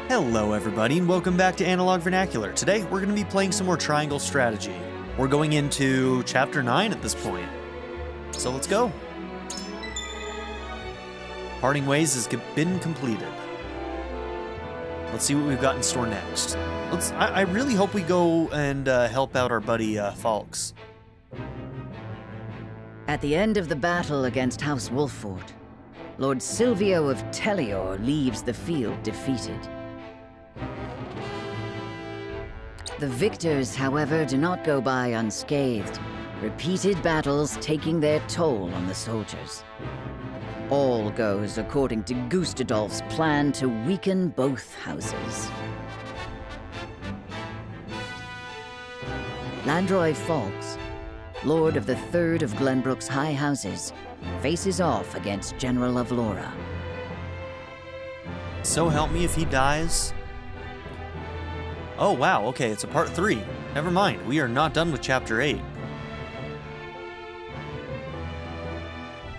Hello everybody and welcome back to Analog Vernacular. Today we're going to be playing some more Triangle Strategy. We're going into Chapter 9 at this point. So let's go. Parting Ways has been completed. Let's see what we've got in store next. I really hope we go and help out our buddy Falks. At the end of the battle against House Wolffort, Lord Silvio of Tellior leaves the field defeated. The victors, however, do not go by unscathed, repeated battles taking their toll on the soldiers. All goes according to Gustadolf's plan to weaken both houses. Landroy Falks, Lord of the Third of Glenbrook's High Houses, faces off against General of Laura. So help me if he dies. Oh wow, okay, it's a part 3. Never mind, we are not done with Chapter 8.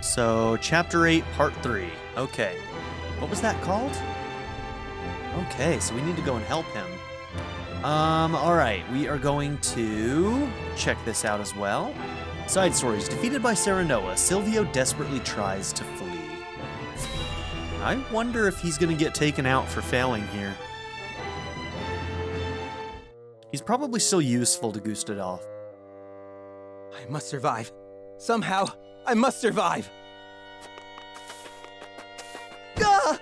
So, Chapter 8, Part 3. Okay. What was that called? Okay, so we need to go and help him. Alright, we are going to check this out as well. Side stories. Defeated by Serenoa, Silvio desperately tries to flee. I wonder if he's going to get taken out for failing here. He's probably still useful to Gustadolf. I must survive. Somehow, I must survive. Ah!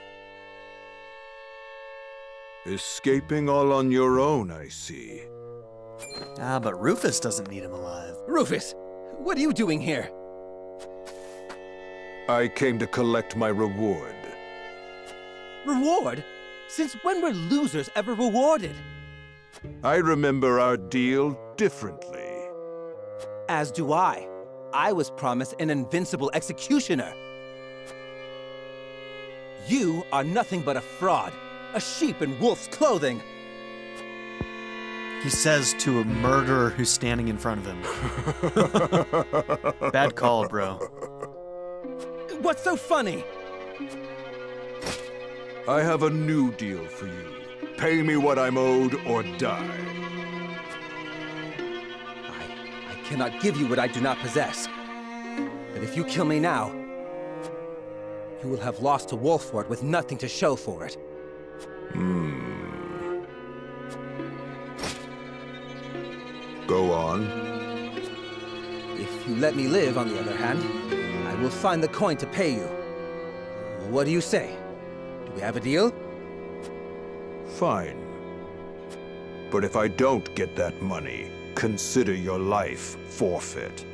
Escaping all on your own, I see. Ah, but Rufus doesn't need him alive. Rufus, what are you doing here? I came to collect my reward. Reward? Since when were losers ever rewarded? I remember our deal differently. As do I. I was promised an invincible executioner. You are nothing but a fraud, a sheep in wolf's clothing. He says to a murderer who's standing in front of him. Bad call, bro. What's so funny? I have a new deal for you. Pay me what I'm owed or die. I cannot give you what I do not possess. But if you kill me now, you will have lost to Wolffort with nothing to show for it. Go on. If you let me live, on the other hand, I will find the coin to pay you. What do you say? Do we have a deal? Fine. But if I don't get that money, consider your life forfeit.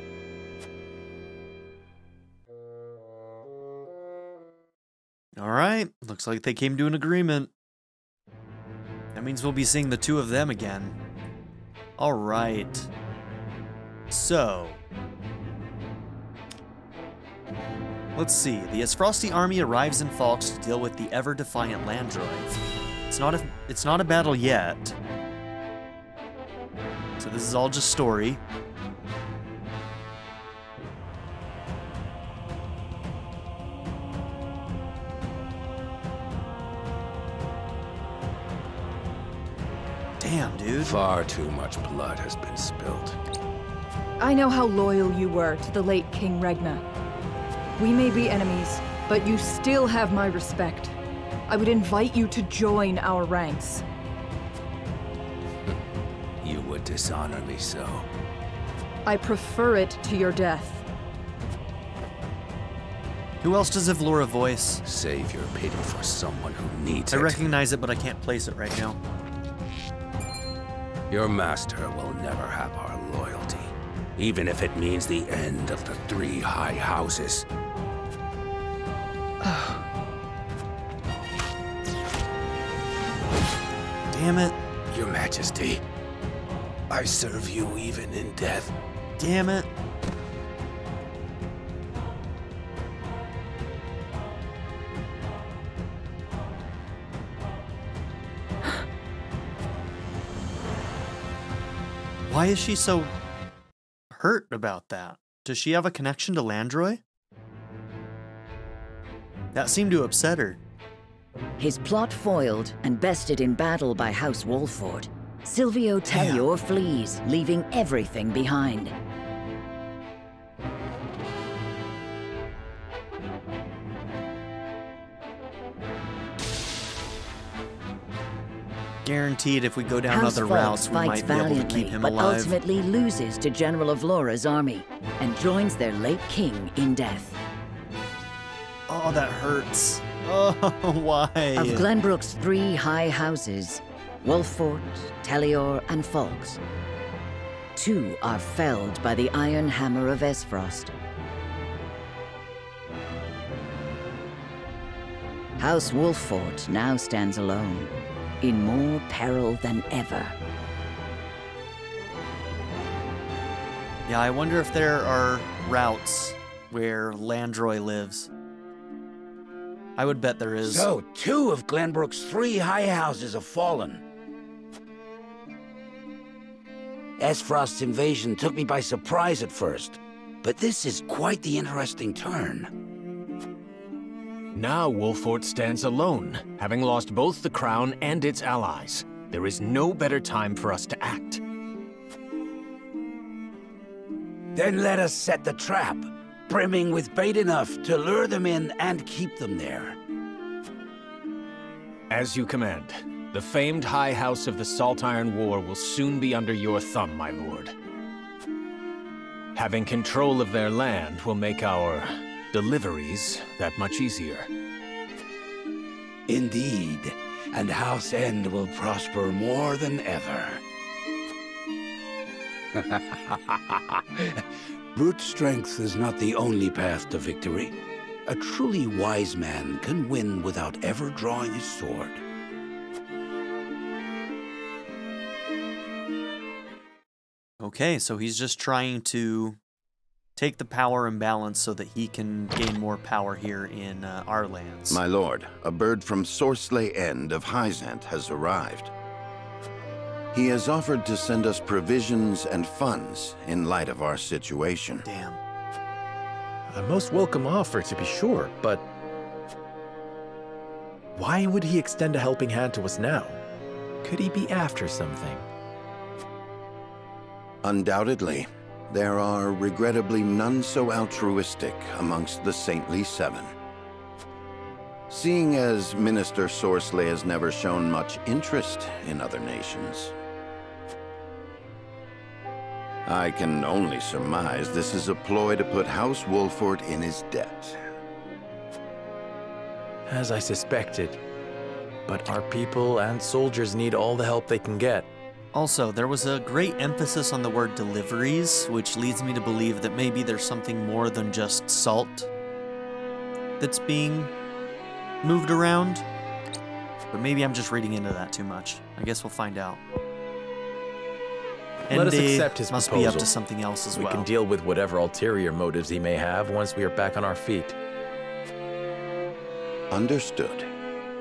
Alright, looks like they came to an agreement. That means we'll be seeing the two of them again. Alright. So. Let's see. The Esfrosti army arrives in Falks to deal with the ever-defiant Landroy. It's not a battle yet. So this is all just story. Damn, dude. Far too much blood has been spilled. I know how loyal you were to the late King Regna. We may be enemies, but you still have my respect. I would invite you to join our ranks. You would dishonor me so. I prefer it to your death. Who else does Evlora voice? Save your pity for someone who needs I it. recognize it, but I can't place it right now. Your master will never have our loyalty, even if it means the end of the 3 high houses. Damn it. Your Majesty, I serve you even in death. Damn it. Why is she so hurt about that? Does she have a connection to Landroy? That seemed to upset her. His plot foiled and bested in battle by House Wolford, Silvio Tellior flees, leaving everything behind. Guaranteed if we go down House other Falks routes, we fights might be able to valiantly, keep him but alive. ultimately loses to General of Laura's army and joins their late king in death. Oh, that hurts. Oh, why? Of Glenbrook's 3 high houses, Wolfort, Tellior, and Falks, 2 are felled by the iron hammer of Esfrost. House Wolfort now stands alone, in more peril than ever. Yeah, I wonder if there are routes where Landroy lives. I would bet there is. So, 2 of Glenbrook's 3 high houses have fallen. Esfrost's invasion took me by surprise at first, but this is quite the interesting turn. Now Wolfort stands alone, having lost both the crown and its allies. There is no better time for us to act. Then let us set the trap, brimming with bait enough to lure them in and keep them there. As you command. The famed High House of the Salt Iron War will soon be under your thumb, my lord. Having control of their land will make our deliveries that much easier. Indeed, and House End will prosper more than ever. Brute strength is not the only path to victory. A truly wise man can win without ever drawing his sword. Okay, so he's just trying to take the power imbalance so that he can gain more power here in our lands. My lord, a bird from Sorsley End of Hyzant has arrived. He has offered to send us provisions and funds in light of our situation. Damn. A most welcome offer, to be sure, but why would he extend a helping hand to us now? Could he be after something? Undoubtedly. There are, regrettably, none so altruistic amongst the Saintly Seven. Seeing as Minister Sorsley has never shown much interest in other nations, I can only surmise this is a ploy to put House Wolfort in his debt. As I suspected. But our people and soldiers need all the help they can get. Also, there was a great emphasis on the word deliveries, which leads me to believe that maybe there's something more than just salt that's being moved around. But maybe I'm just reading into that too much. I guess we'll find out. Let us accept his must proposal. be up to something else as We well. can deal with whatever ulterior motives he may have once we are back on our feet. Understood.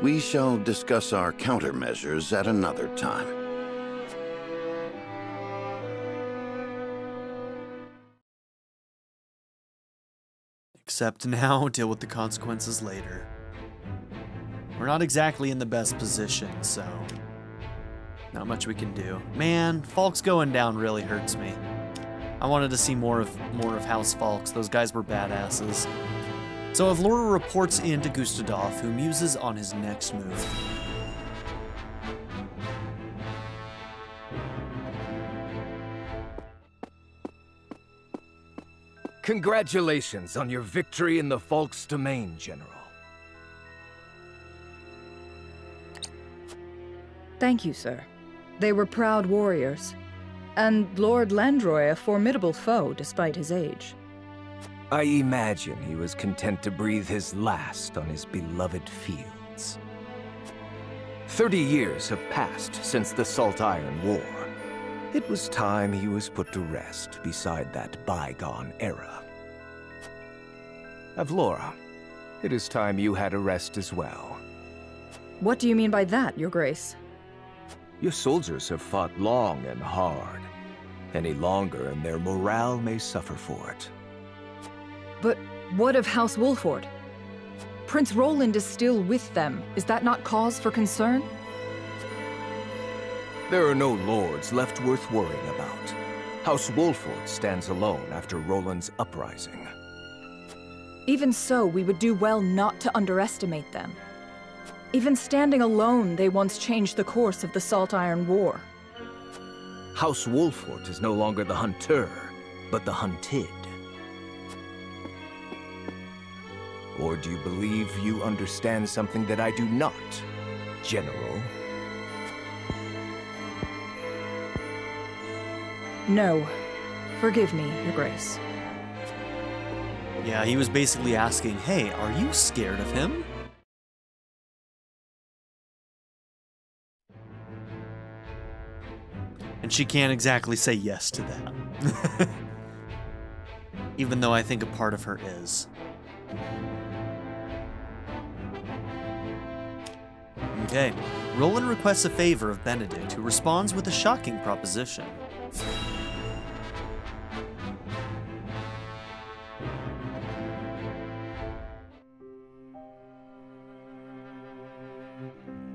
We shall discuss our countermeasures at another time. Accept now, deal with the consequences later. We're not exactly in the best position, so not much we can do. Man, Falk's going down really hurts me. I wanted to see more of House Falks. Those guys were badasses. So Avlora reports in to Gustadolf, who muses on his next move. Congratulations on your victory in the Falk's domain, General. Thank you, sir. They were proud warriors. And Lord Landroy a formidable foe despite his age. I imagine he was content to breathe his last on his beloved fields. 30 years have passed since the Salt Iron War. It was time he was put to rest beside that bygone era. Avlora, it is time you had a rest as well. What do you mean by that, Your Grace? Your soldiers have fought long and hard. Any longer and their morale may suffer for it. But what of House Wolford? Prince Roland is still with them. Is that not cause for concern? There are no lords left worth worrying about. House Wolford stands alone after Roland's uprising. Even so, we would do well not to underestimate them. Even standing alone, they once changed the course of the Salt Iron War. House Wolford is no longer the hunter, but the hunted. Or do you believe you understand something that I do not, General? No. Forgive me, Your Grace. Yeah, he was basically asking, hey, are you scared of him? And she can't exactly say yes to that. Even though I think a part of her is. Okay, Roland requests a favor of Benedict, who responds with a shocking proposition.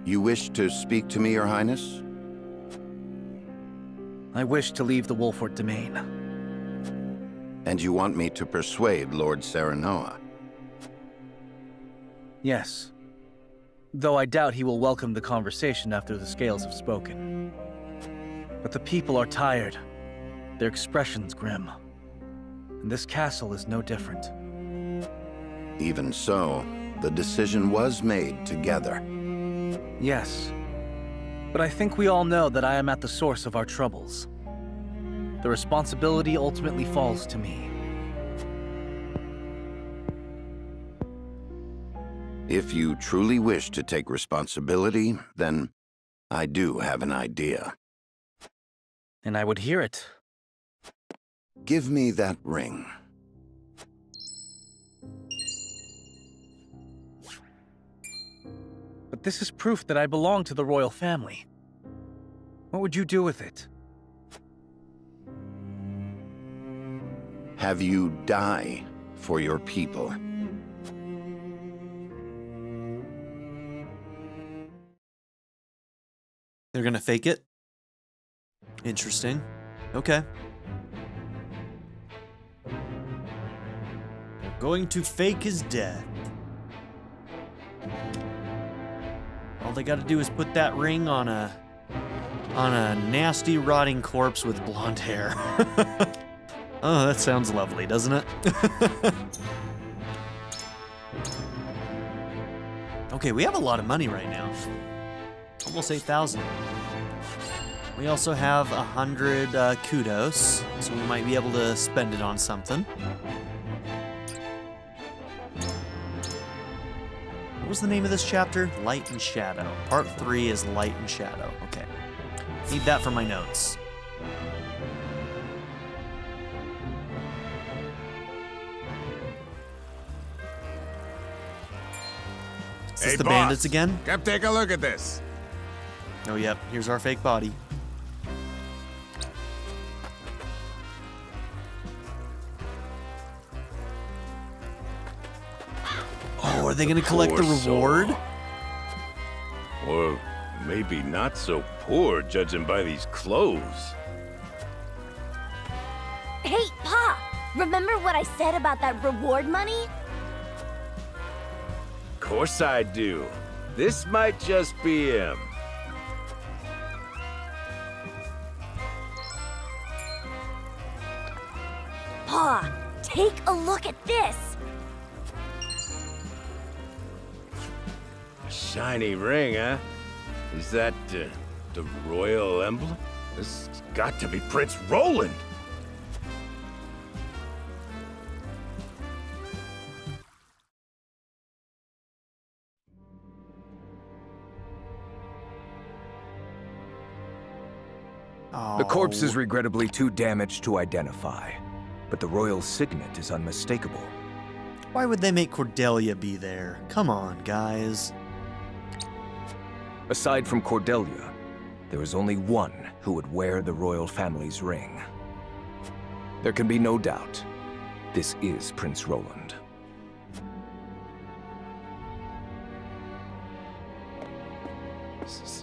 You wish to speak to me, Your Highness? I wish to leave the Wolford domain. And you want me to persuade Lord Serenoa? Yes. Though I doubt he will welcome the conversation after the scales have spoken. But the people are tired. Their expressions grim. And this castle is no different. Even so, the decision was made together. Yes. But I think we all know that I am at the source of our troubles. The responsibility ultimately falls to me. If you truly wish to take responsibility, then I do have an idea. And I would hear it. Give me that ring. But this is proof that I belong to the royal family. What would you do with it? Have you die for your people. They're gonna fake it? Interesting. Okay. They're going to fake his death. All they gotta do is put that ring on a nasty, rotting corpse with blonde hair. Oh, that sounds lovely, doesn't it? Okay, we have a lot of money right now. Almost 8,000. We also have 100 kudos, so we might be able to spend it on something. What was the name of this chapter? Light and Shadow. Part 3 is Light and Shadow. Okay. Need that for my notes. Is this Hey, the boss, bandits again? Come take a look at this. Oh, yep. Here's our fake body. Oh, are they going to collect the reward? Or maybe not so poor, judging by these clothes. Hey, Pa! Remember what I said about that reward money? Of course I do. This might just be him. Pa, take a look at this! A shiny ring, huh? Is that the royal emblem? This has got to be Prince Roland! The corpse is regrettably too damaged to identify, but the royal signet is unmistakable. Why would they make Cordelia be there? Come on, guys. Aside from Cordelia, there is only one who would wear the royal family's ring. There can be no doubt, this is Prince Roland.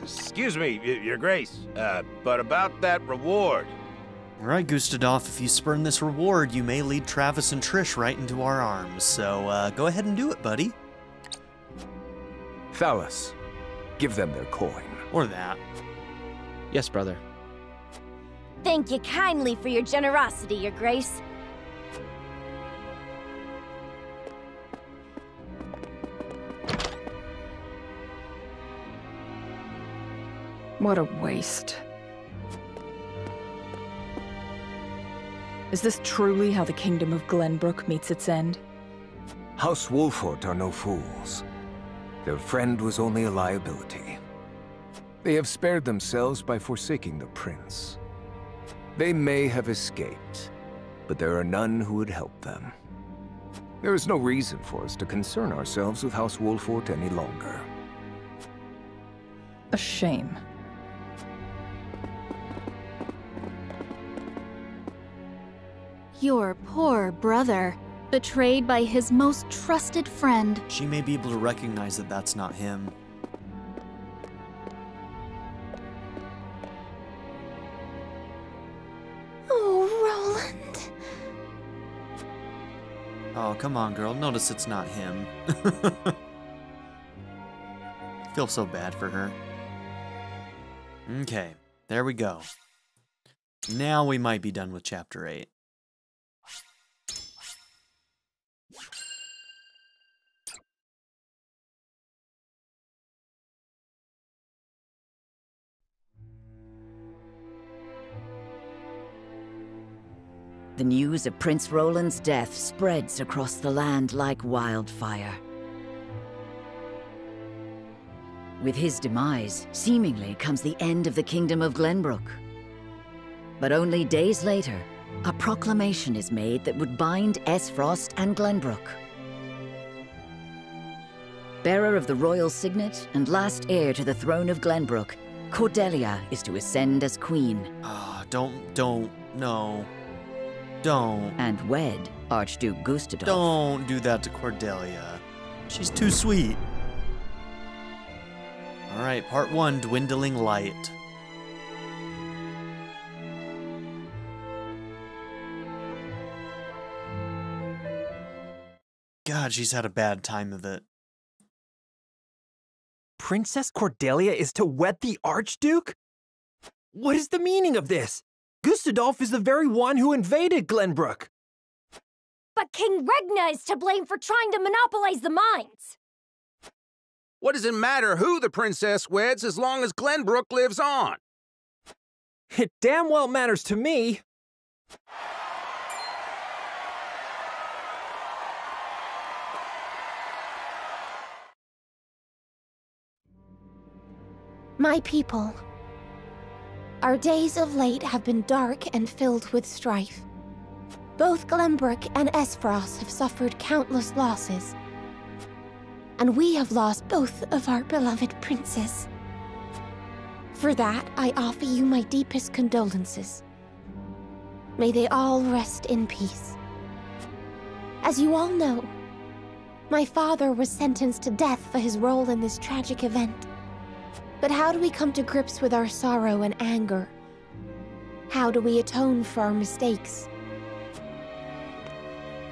Excuse me, Your Grace, but about that reward. All right, Gustadolf, if you spurn this reward, you may lead Travis and Trish right into our arms. So go ahead and do it, buddy. Thalas, give them their coin. Or that. Yes, brother. Thank you kindly for your generosity, Your Grace. What a waste. Is this truly how the Kingdom of Glenbrook meets its end? House Wolfort are no fools. Their friend was only a liability. They have spared themselves by forsaking the prince. They may have escaped, but there are none who would help them. There is no reason for us to concern ourselves with House Wolfort any longer. A shame. Your poor brother, betrayed by his most trusted friend. She may be able to recognize that that's not him. Oh, Roland. Oh, come on, girl. Notice it's not him. I feel so bad for her. Okay, there we go. Now we might be done with Chapter 8. The news of Prince Roland's death spreads across the land like wildfire. With his demise, seemingly comes the end of the Kingdom of Glenbrook. But only days later, a proclamation is made that would bind Esfrost and Glenbrook. Bearer of the royal signet and last heir to the throne of Glenbrook, Cordelia is to ascend as queen. Ah, no. Don't. And wed Archduke Gustadolf. Don't do that to Cordelia. She's too sweet. Alright, part 1, Dwindling Light. God, she's had a bad time of it. Princess Cordelia is to wed the Archduke? What is the meaning of this? Gustadolf is the very one who invaded Glenbrook. But King Regna is to blame for trying to monopolize the mines. What does it matter who the princess weds as long as Glenbrook lives on? It damn well matters to me. My people, our days of late have been dark and filled with strife. Both Glenbrook and Esfrost have suffered countless losses. And we have lost both of our beloved princes. For that, I offer you my deepest condolences. May they all rest in peace. As you all know, my father was sentenced to death for his role in this tragic event. But how do we come to grips with our sorrow and anger? How do we atone for our mistakes?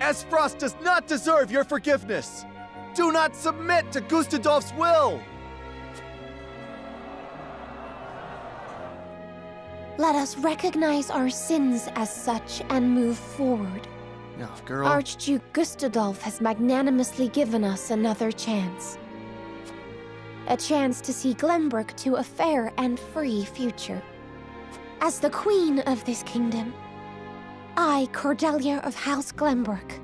Esfrost does not deserve your forgiveness! Do not submit to Gustadolf's will! Let us recognize our sins as such and move forward. Oh, girl. Archduke Gustadolf has magnanimously given us another chance. A chance to see Glenbrook to a fair and free future. As the queen of this kingdom, I, Cordelia of House Glenbrook,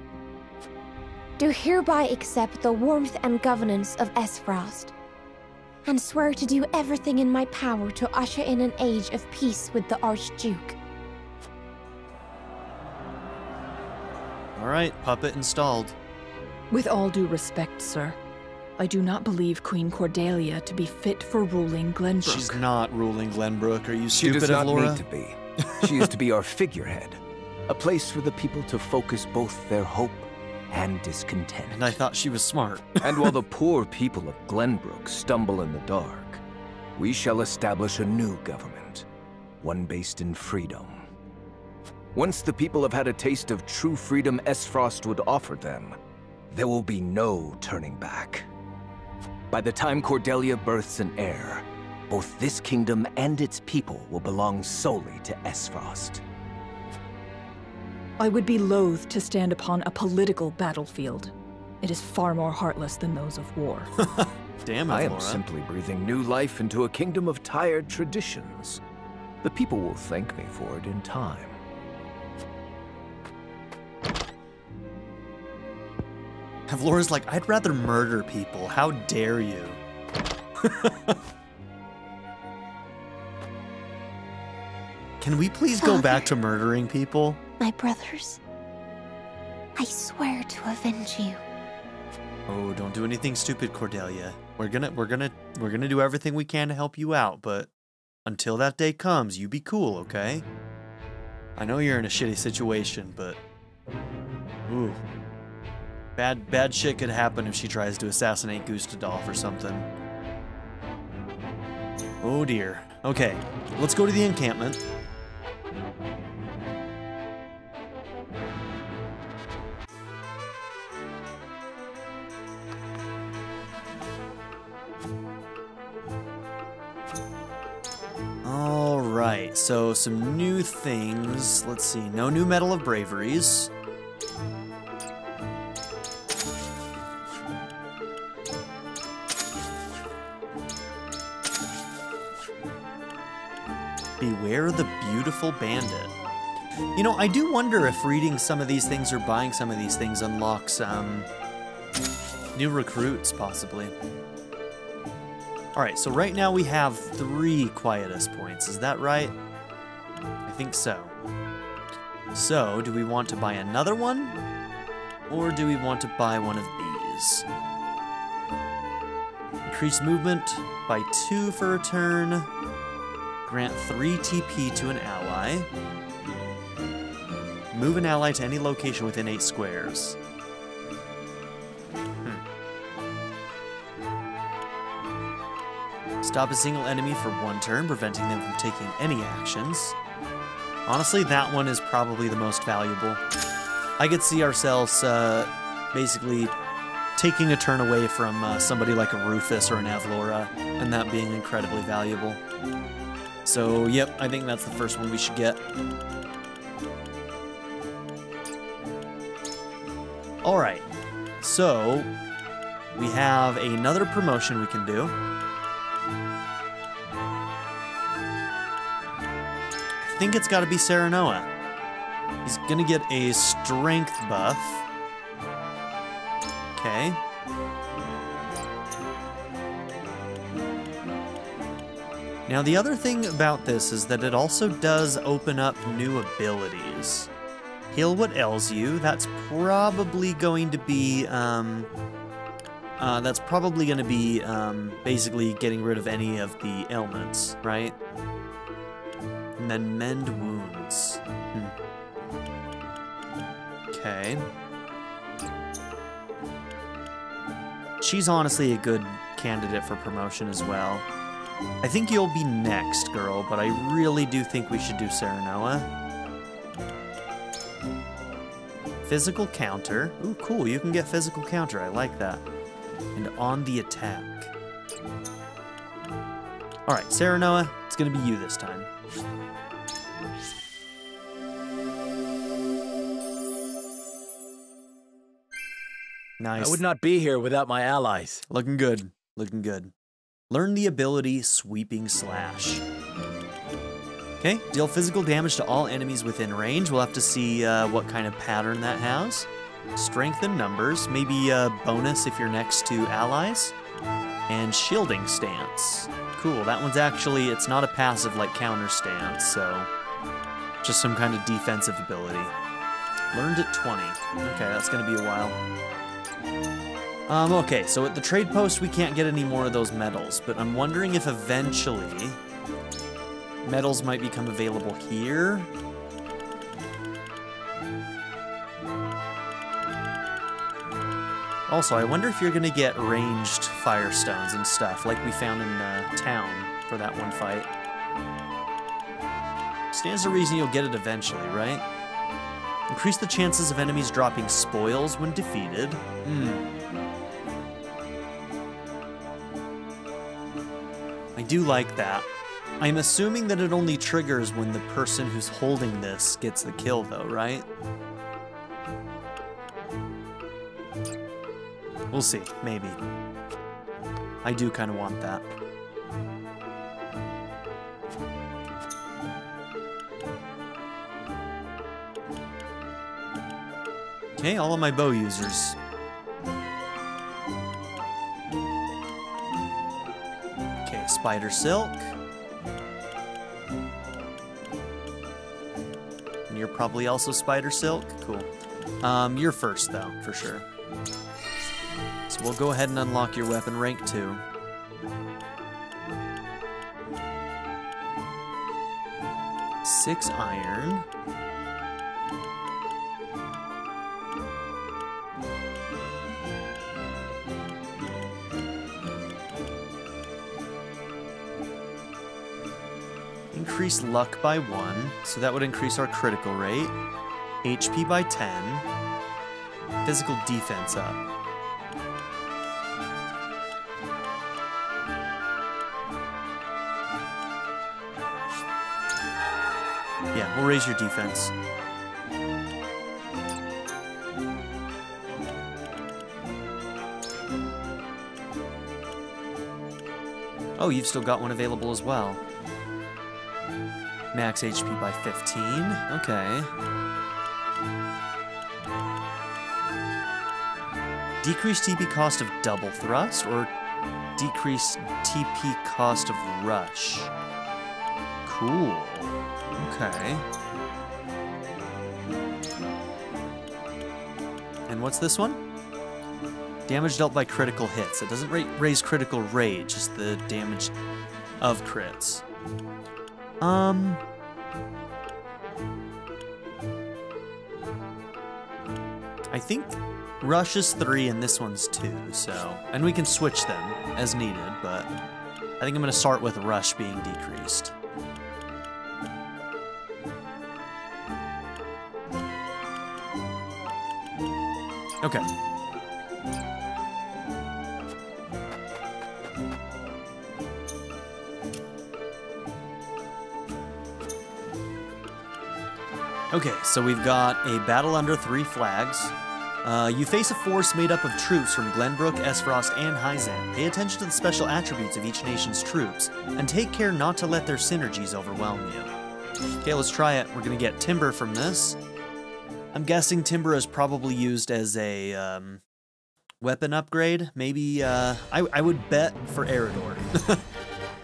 do hereby accept the warmth and governance of Esfrost, and swear to do everything in my power to usher in an age of peace with the Archduke. Alright, puppet installed. With all due respect, sir, I do not believe Queen Cordelia to be fit for ruling Glenbrook. She's not ruling Glenbrook. Are you She stupid, does not Laura? need to be. She is to be our figurehead. A place for the people to focus both their hope and discontent. And I thought she was smart. And while the poor people of Glenbrook stumble in the dark, we shall establish a new government, one based in freedom. Once the people have had a taste of true freedom Esfrost would offer them, there will be no turning back. By the time Cordelia births an heir, both this kingdom and its people will belong solely to Esfrost. I would be loath to stand upon a political battlefield. It is far more heartless than those of war. Damn it, I am Laura. simply breathing new life into a kingdom of tired traditions. The people will thank me for it in time. Laura's like, I'd rather murder people. How dare you? Can we please go back to murdering people? My brothers, I swear to avenge you. Oh, don't do anything stupid, Cordelia. We're gonna do everything we can to help you out, but until that day comes, you be cool, okay? I know you're in a shitty situation, but ooh. Bad shit could happen if she tries to assassinate Gustadolf or something. Oh dear. Okay, let's go to the encampment. Alright, so some new things. Let's see, no new Medal of Braveries. Beware the Beautiful Bandit. You know, I do wonder if reading some of these things or buying some of these things unlocks new recruits, possibly. Alright, so right now we have 3 Quietus points, is that right? I think so. So, do we want to buy another one? Or do we want to buy one of these? Increase movement by 2 for a turn. Grant 3 TP to an ally. Move an ally to any location within 8 squares. Stop a single enemy for 1 turn, preventing them from taking any actions. Honestly, that one is probably the most valuable. I could see ourselves basically taking a turn away from somebody like a Rufus or an Avlora, and that being incredibly valuable. So, yep, I think that's the first one we should get. Alright, so we have another promotion we can do. I think it's got to be Serenoa. He's gonna get a strength buff. Okay. Now, the other thing about this is that it also does open up new abilities. Heal what ails you. That's probably going to be, basically getting rid of any of the ailments, right? And then mend wounds. Okay. She's honestly a good candidate for promotion as well. I think you'll be next, girl, but I really do think we should do Serenoa. Physical counter. Ooh, cool, you can get physical counter. I like that. And on the attack. Alright, Serenoa, it's gonna be you this time. Nice. I would not be here without my allies. Looking good. Looking good. Learn the ability Sweeping Slash. Okay, deal physical damage to all enemies within range. We'll have to see what kind of pattern that has. Strength in numbers, maybe a bonus if you're next to allies. And Shielding Stance. Cool, that one's actually, it's not a passive like Counter Stance, so just some kind of defensive ability. Learned at 20. Okay, that's gonna be a while. Okay, so at the trade post, we can't get any more of those medals, but I'm wondering if eventually medals might become available here. Also, I wonder if you're gonna get ranged firestones and stuff, like we found in town. for that one fight. Stands to reason you'll get it eventually, right? Increase the chances of enemies dropping spoils when defeated. I do like that. I'm assuming that it only triggers when the person who's holding this gets the kill, though, right? We'll see, maybe. I do kind of want that. Okay, all of my bow users. Okay, spider silk. And you're probably also spider silk? Cool. You're first, though, for sure. So we'll go ahead and unlock your weapon rank 2. Six iron. Increase luck by 1, so that would increase our critical rate. HP by 10. Physical defense up. Yeah, we'll raise your defense. Oh, you've still got one available as well. Max HP by 15. Okay. Decrease TP cost of double thrust or decrease TP cost of rush. Cool. Okay. And what's this one? Damage dealt by critical hits. It doesn't raise critical rate, just the damage of crits. I think rush is 3 and this one's 2, so... And we can switch them as needed, but I think I'm going to start with rush being decreased. Okay. Okay, so we've got a battle under 3 flags. You face a force made up of troops from Glenbrook, Esfrost, and Hyzan. Pay attention to the special attributes of each nation's troops, and take care not to let their synergies overwhelm you. Okay, let's try it. We're gonna get Timber from this. I'm guessing Timber is probably used as a weapon upgrade. Maybe, I would bet for Eridor.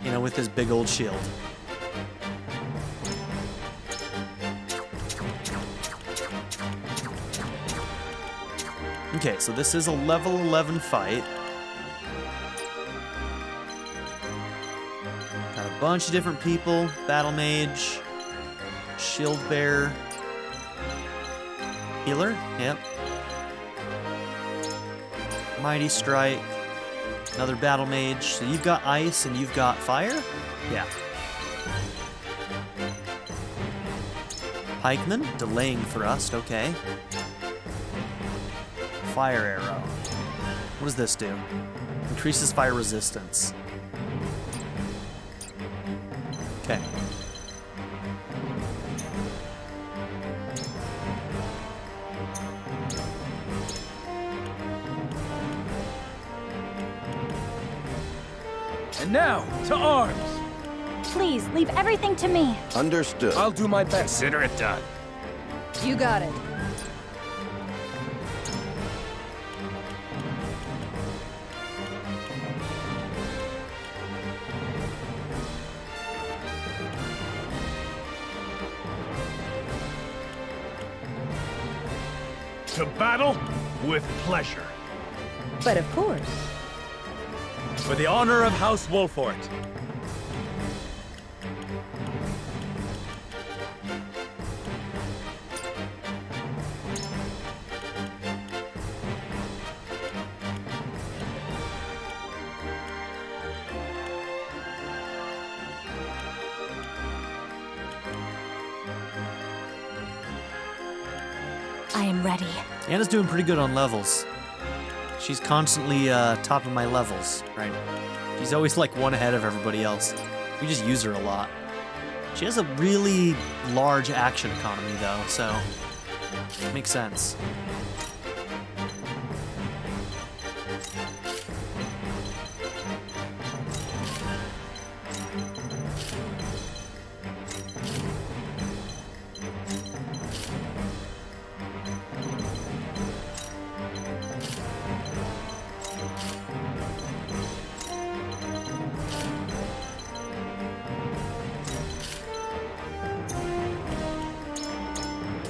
You know, with his big old shield. Okay, so this is a level 11 fight. Got a bunch of different people. Battle Mage, Shield Bearer, Healer, yep. Mighty Strike, another Battle Mage. So you've got Ice and you've got Fire? Yeah. Pikeman, Delaying Thrust, okay. Fire Arrow. What does this do? Increases fire resistance. Okay. And now, to arms! Please, leave everything to me. Understood. I'll do my best. Consider it done. You got it. To battle with pleasure. But of course. For the honor of House Wolfort. am ready. Anna's doing pretty good on levels. She's constantly top of my levels, right? She's always like one ahead of everybody else. We just use her a lot. She has a really large action economy though, so it makes sense.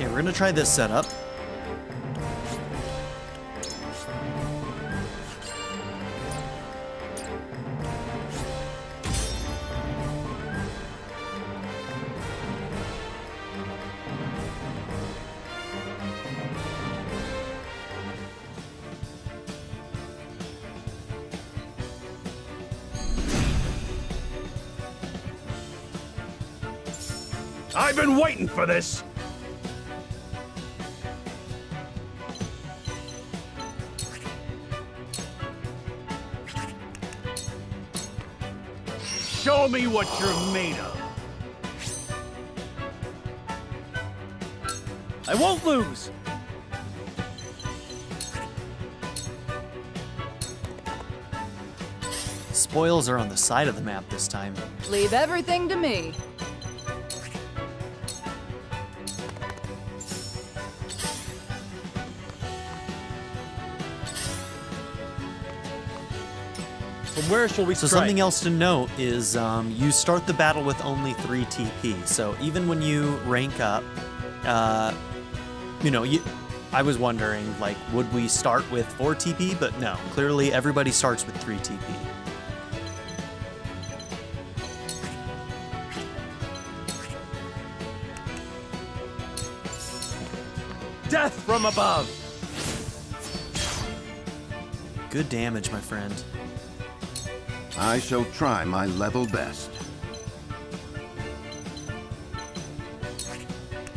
We're gonna try this setup. I've been waiting for this! Show me what you're made of. I won't lose. Spoils are on the side of the map this time. Leave everything to me. From where shall we strike? So something else to note is you start the battle with only 3 TP. So even when you rank up, you know, I was wondering, like, would we start with 4 TP? But no, clearly everybody starts with 3 TP. Death from above! Good damage, my friend. I shall try my level best.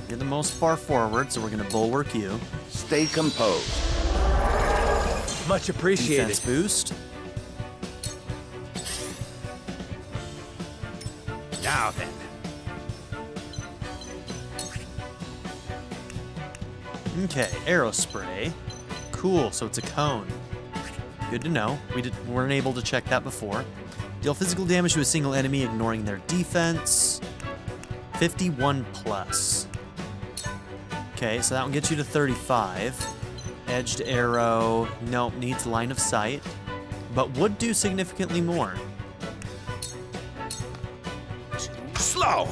You're the most far forward, so we're gonna bulwark you. Stay composed. Much appreciated. Defense boost. Now then. Okay, arrow spray. Cool, so it's a cone. Good to know. We weren't able to check that before. Deal physical damage to a single enemy, ignoring their defense. 51 plus. Okay, so that one gets you to 35. Edged arrow, nope, needs line of sight, but would do significantly more. Slow!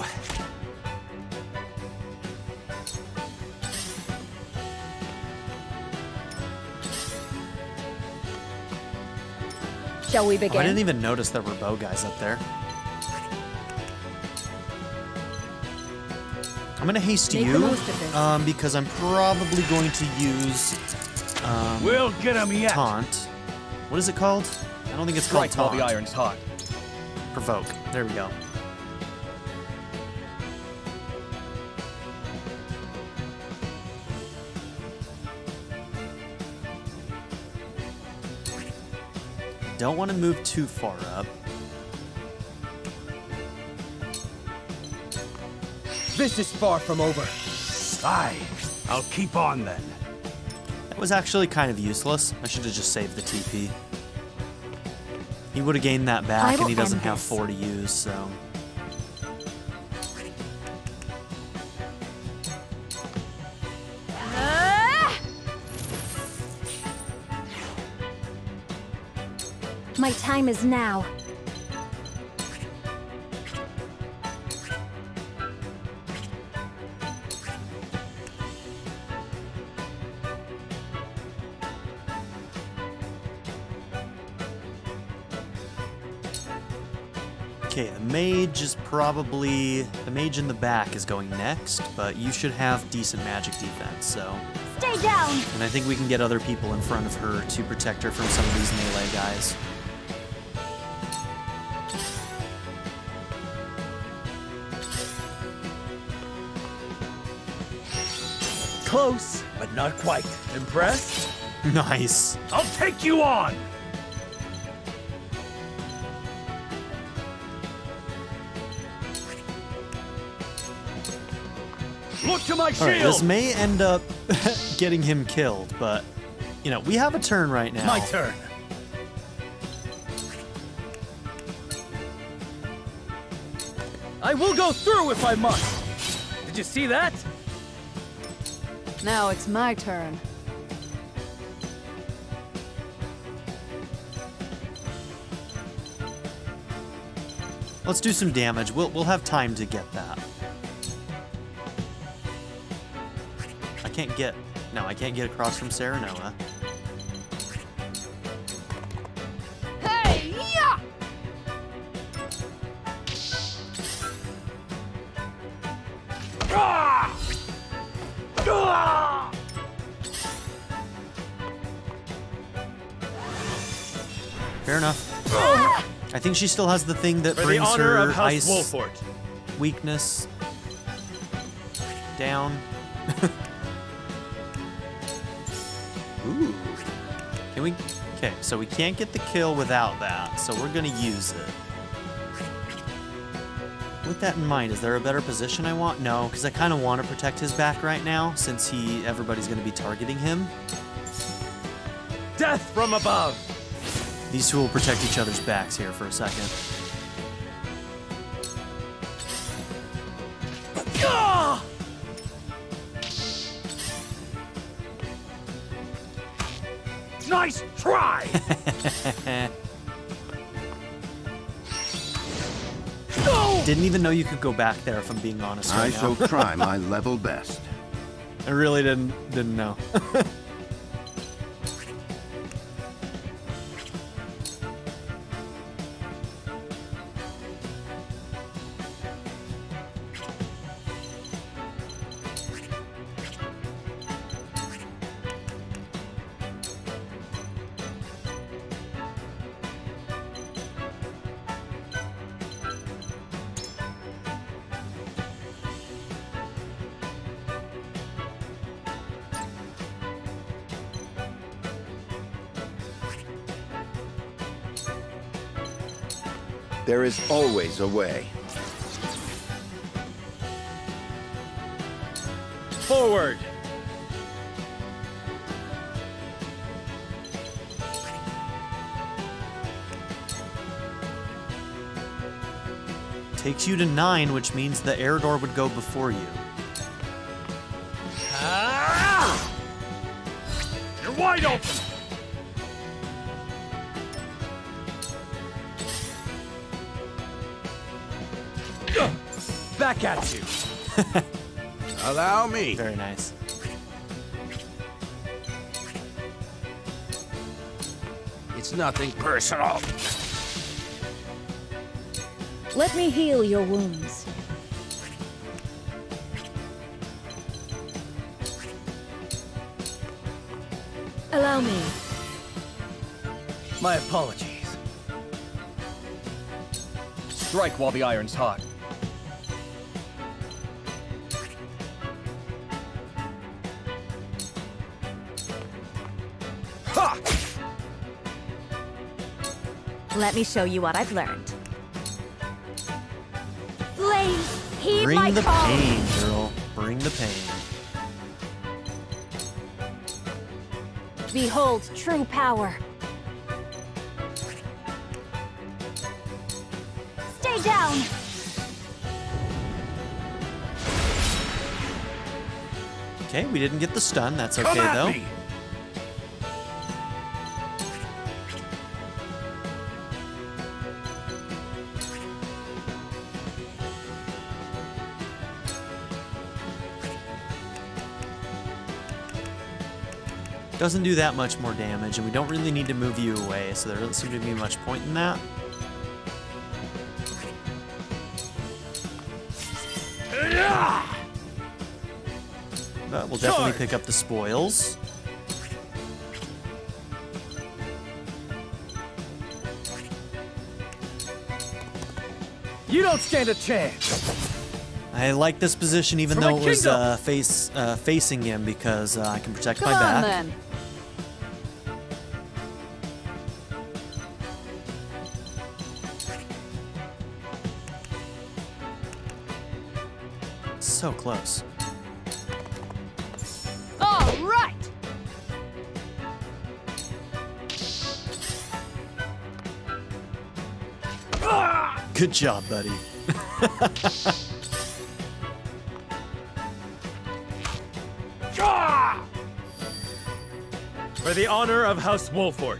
Shall we begin? Oh, I didn't even notice there were bow guys up there. I'm gonna haste Make you the most of this. because I'm probably going to use We'll get him yet. Taunt. What is it called? I don't think it's Strike called while taunt. the iron's hot. Provoke. There we go. Don't want to move too far up. This is far from over. Aye, I'll keep on then. That was actually kind of useless. I should have just saved the TP. He would have gained that back, and he doesn't have 4 to use, so... My time is now. Okay, the mage is probably... The mage in the back is going next, but you should have decent magic defense, so... Stay down! And I think we can get other people in front of her to protect her from some of these melee guys. Close, but not quite. Impressed? Nice. I'll take you on! Look to my shield! All right, this may end up getting him killed, but, you know, we have a turn right now. My turn. I will go through if I must. Did you see that? Now it's my turn. Let's do some damage. We'll have time to get that. I can't get across from Serenoa. Hey, yeah! Fair enough. I think she still has the thing that For the brings honor her of House ice Wolfort. weakness down. Ooh. Can we? Okay, so we can't get the kill without that, so we're gonna use it. With that in mind, is there a better position I want? No, because I kind of want to protect his back right now, since everybody's gonna be targeting him. Death from above! These two will protect each other's backs here for a second. Nice try! Didn't even know you could go back there, if I'm being honest right now. I shall try my level best. I really didn't know. There is always a way. Forward! Takes you to 9, which means the air door would go before you. Ah! You're wide open! Back at you! Allow me. Very nice. It's nothing personal. Let me heal your wounds. Allow me. My apologies. Strike while the iron's hot. Ha! Let me show you what I've learned. Please, heed Bring my the call. pain, girl. Bring the pain. Behold true power. Stay down. Okay, we didn't get the stun. That's Come okay, at though. me. Doesn't do that much more damage, and we don't really need to move you away, so there doesn't seem to be much point in that. But we'll definitely pick up the spoils. You don't stand a chance! I like this position even though it was facing him because I can protect my back. Then. So close. All right. Good job, buddy. For the honor of House Wolford.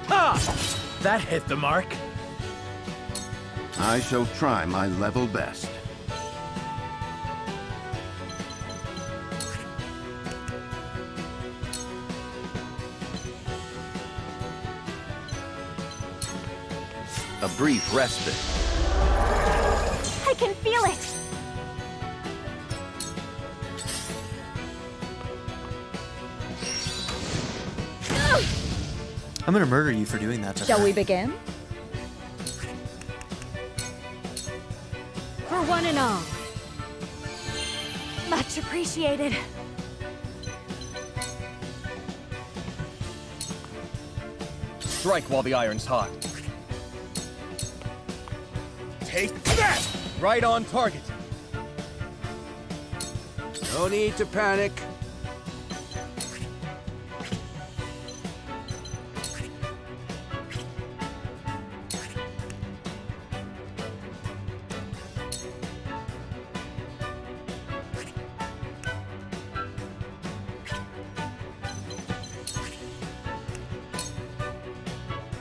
Ha! That hit the mark. I shall try my level best. A brief respite. I can feel it! I'm gonna murder you for doing that to her. Shall we begin? For one and all. Much appreciated. Strike while the iron's hot. Take that! Right on target. No need to panic.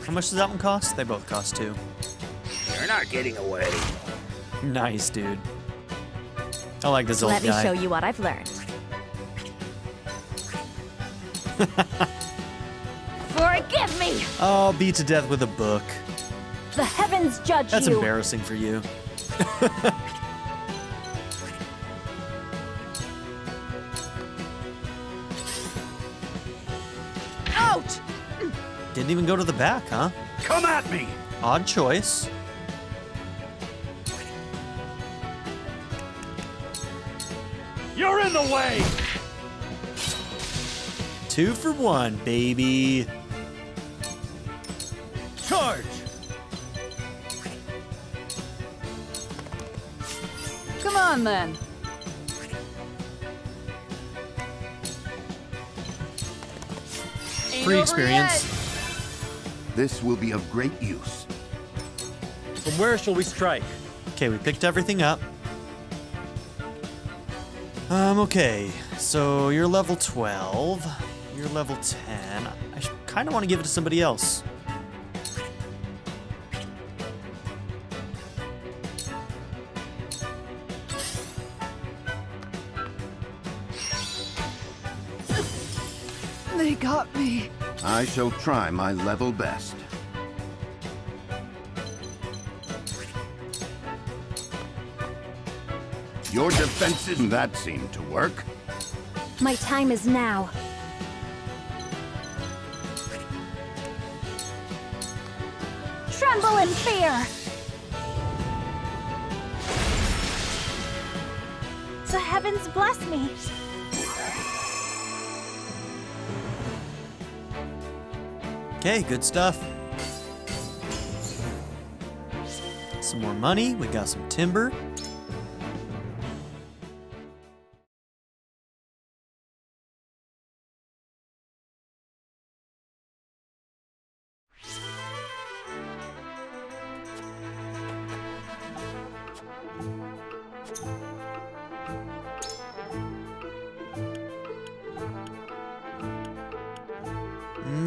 How much does that one cost? They both cost 2. You're not getting away. Nice, dude. I like this old Let guy. me show you what I've learned. Forgive me! Oh, beat to death with a book. The heavens judge That's you. embarrassing for you. Out! Didn't even go to the back, huh? Come at me! Odd choice. You're in the way! 2 for 1, baby. Charge! Come on, then. Free experience. This will be of great use. From where shall we strike? Okay, we picked everything up. Okay, so you're level 12. You're level 10. I kind of want to give it to somebody else. They got me. I shall try my level best. Your defenses, that seemed to work. My time is now. Tremble in fear! The heavens bless me. Okay, good stuff. Some more money. We got some timber.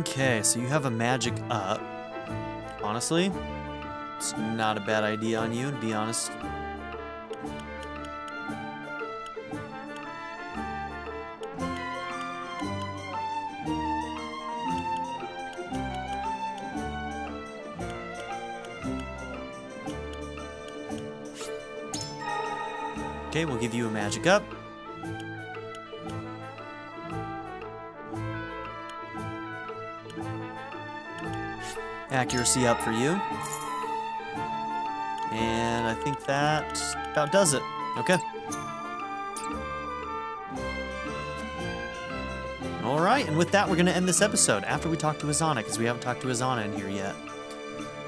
Okay, so you have a magic up. Honestly, it's not a bad idea on you, to be honest. Okay, we'll give you a magic up. accuracy up for you. And I think that about does it. Okay. Alright, and with that we're going to end this episode after we talk to Azana, because we haven't talked to Azana in here yet.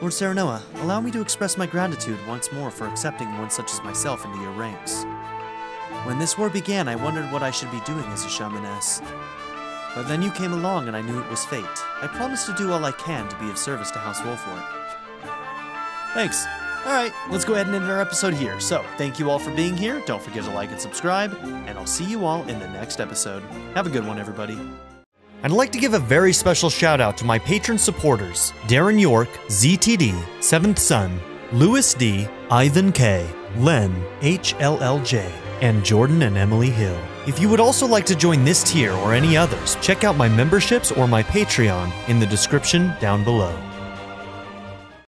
Lord Serenoa, allow me to express my gratitude once more for accepting one such as myself into your ranks. When this war began, I wondered what I should be doing as a shamaness. But then you came along and I knew it was fate. I promise to do all I can to be of service to House Wolfort. Thanks. Alright, let's go ahead and end our episode here. So, thank you all for being here. Don't forget to like and subscribe, and I'll see you all in the next episode. Have a good one, everybody. I'd like to give a very special shout out to my patron supporters, Darren York, ZTD, 7th Son, Louis D, Ivan K, Len, HLLJ, and Jordan and Emily Hill. If you would also like to join this tier or any others, check out my memberships or my Patreon in the description down below.